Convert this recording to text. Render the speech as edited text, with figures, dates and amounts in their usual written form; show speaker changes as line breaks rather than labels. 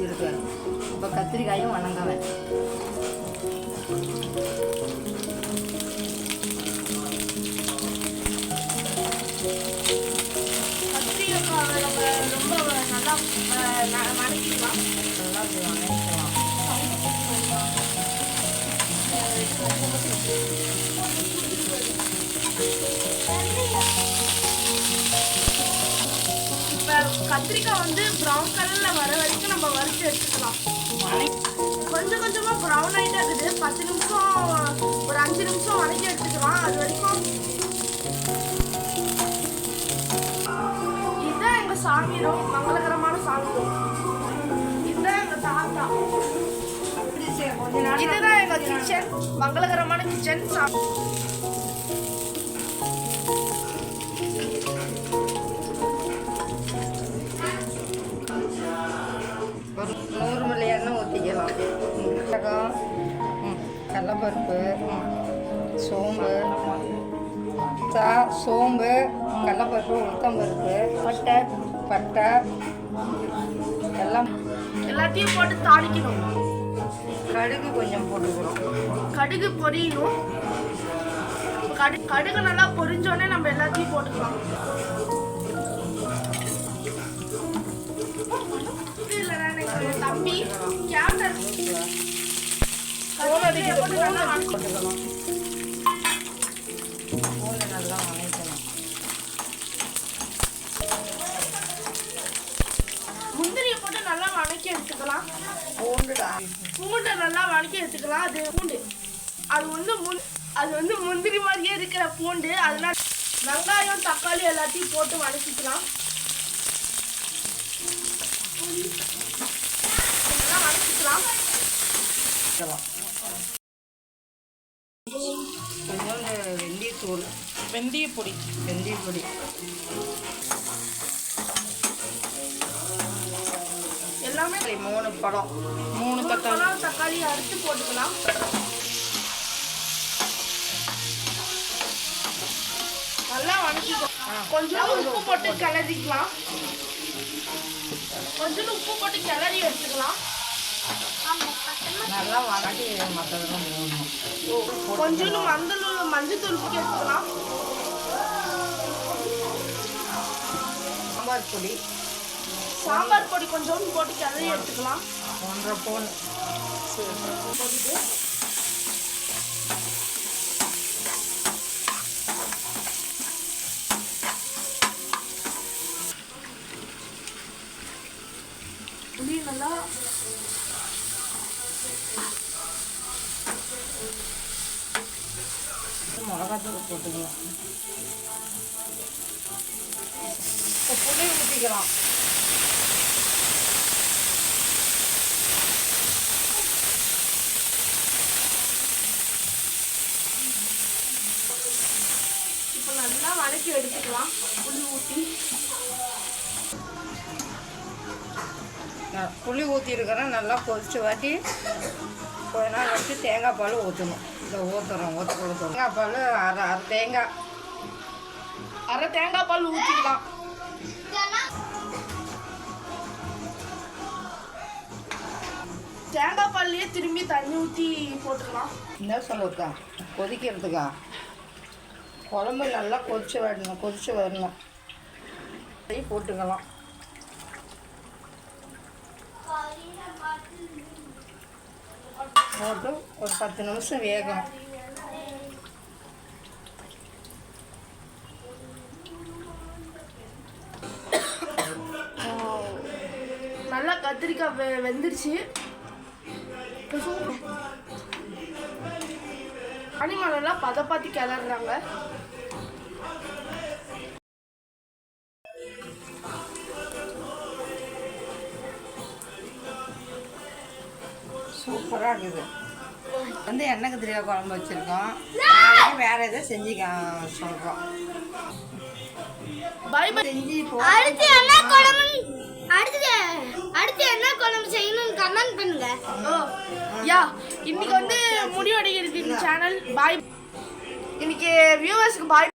ஊற்றிருக்கேன். இப்போ கத்திரிக்காயும் வணங்குவேன்.
கத்திரிக்காய் நம்ம ரொம்ப நல்லா வணக்கிக்கலாம்.
நல்லா வணக்கலாம்.
இப்போ கத்திரிக்காய் வந்து ப்ரௌன் கலரில் வர வரைக்கும் நம்ம வறுத்து எடுத்துக்கலாம். கொஞ்சம் கொஞ்சமாக ப்ரௌன் ஆகிட்டே இருக்குது. 10 நிமிஷம் ஒரு 5 நிமிஷம் வணக்கி எடுத்துக்கலாம். அது வரைக்கும் இதுதான் எங்கள் சாமீரம், மங்களகரமான சாமீரம். இதுதான் எங்கள் தாத்தா. இதுதான் எங்கள் கிச்சன், மங்களகரமான கிச்சன்.
ஒரு 100 மில்லி எண்ணெய் ஊற்றிக்கலாம். மிளகாய், கடலைப்பருப்பு, சோம்பு, சோம்பு, கடலைப்பருப்பு, உளுத்தம்பருப்பு, பட்டை
எல்லாத்தையும் போட்டு தாளிக்கணும்.
கடுகு கொஞ்சம் போட்டுக்கிறோம்.
கடுகு பொரியணும். கடுகு நல்லா பொரிஞ்சோடனே நம்ம எல்லாத்தையும் போட்டுக்கலாம். தம்பி கேமரா
போட்டுக்கலாம். நல்லா வணக்கணும்.
முந்திரியை போட்டு நல்லா வணக்கி எடுத்துக்கலாம். பூண்டை நல்லா வணக்கி எடுத்துக்கலாம். அது பூண்டு அது வந்து முந்திரி மாதிரியே இருக்கிற பூண்டு. அதனால வெங்காயம் தக்காளி எல்லாத்தையும் போட்டு வணக்கிக்கலாம். நல்லா வணக்கிக்கலாம்.
கொஞ்சோண்டு வெந்தயத்தூள், வெந்தயப்பொடி
எல்லாமே
3 பழம், 3
தக்காளி அறுத்து போட்டுக்கலாம். நல்லா வணக்கிக்கலாம். கொஞ்சம் உப்பு போட்டு கிளறிக்கலாம். கொஞ்சம் உப்பு போட்டு கிளறி எடுத்துக்கலாம்.
நல்லா வணக்கி மற்றதெல்லாம் போடணும்.
கொஞ்சம் மஞ்சள் தூள் எடுத்துக்கலாம். சாம்பார் பொடி கொஞ்சம் போட்டு கிளறி எடுத்துக்கலாம்.
1.5 ஸ்பூன்
போட்டுட்டு புளி நல்லா
மிளகாத்தூள் போட்டுக்கலாம். இப்போ புளி ஊற்றிக்கலாம்.
இப்போ நல்லா வதக்கி எடுத்துக்கலாம்.
புளி ஊற்றிருக்கிறேன். நல்லா கொதிச்சு வாட்டி கொஞ்ச நாள் வச்சு தேங்காய் பால் ஊற்றணும். இதை ஊற்றக்கூட தேங்காய் பால்
அரை தேங்காய் பால் ஊற்றிக்கலாம். தேங்காய் பால்லையே திரும்பி தண்ணி ஊற்றி போட்டுக்கலாம்.
என்ன சொல்லுக்கா, கொதிக்கிறதுக்கா குழம்பு நல்லா கொதிச்சு வரணும். போட்டுக்கலாம். போட்டு ஒரு 10 நிமிஷம் வேகணும்.
நல்லா கத்திரிக்காய் வெந்துருச்சு. அனிமலெல்லாம் பதப்பாத்தி கிளறாங்க.
சூப்பராக இருக்குது. எண்ணெய் கத்திரிக்காய் குழம்பு வச்சுருக்கோம். நாளைக்கு வேறு எதாவது செஞ்சு சொல்கிறோம். செஞ்சு
அடுத்து என்ன குழம்பு செய்யணும்னு கமெண்ட் பண்ணுங்க. இன்னைக்கு வந்து முடிவடைகிறது இந்த சேனல். பாய். இன்னைக்கு வியூவர்ஸ்க்கு பாய்.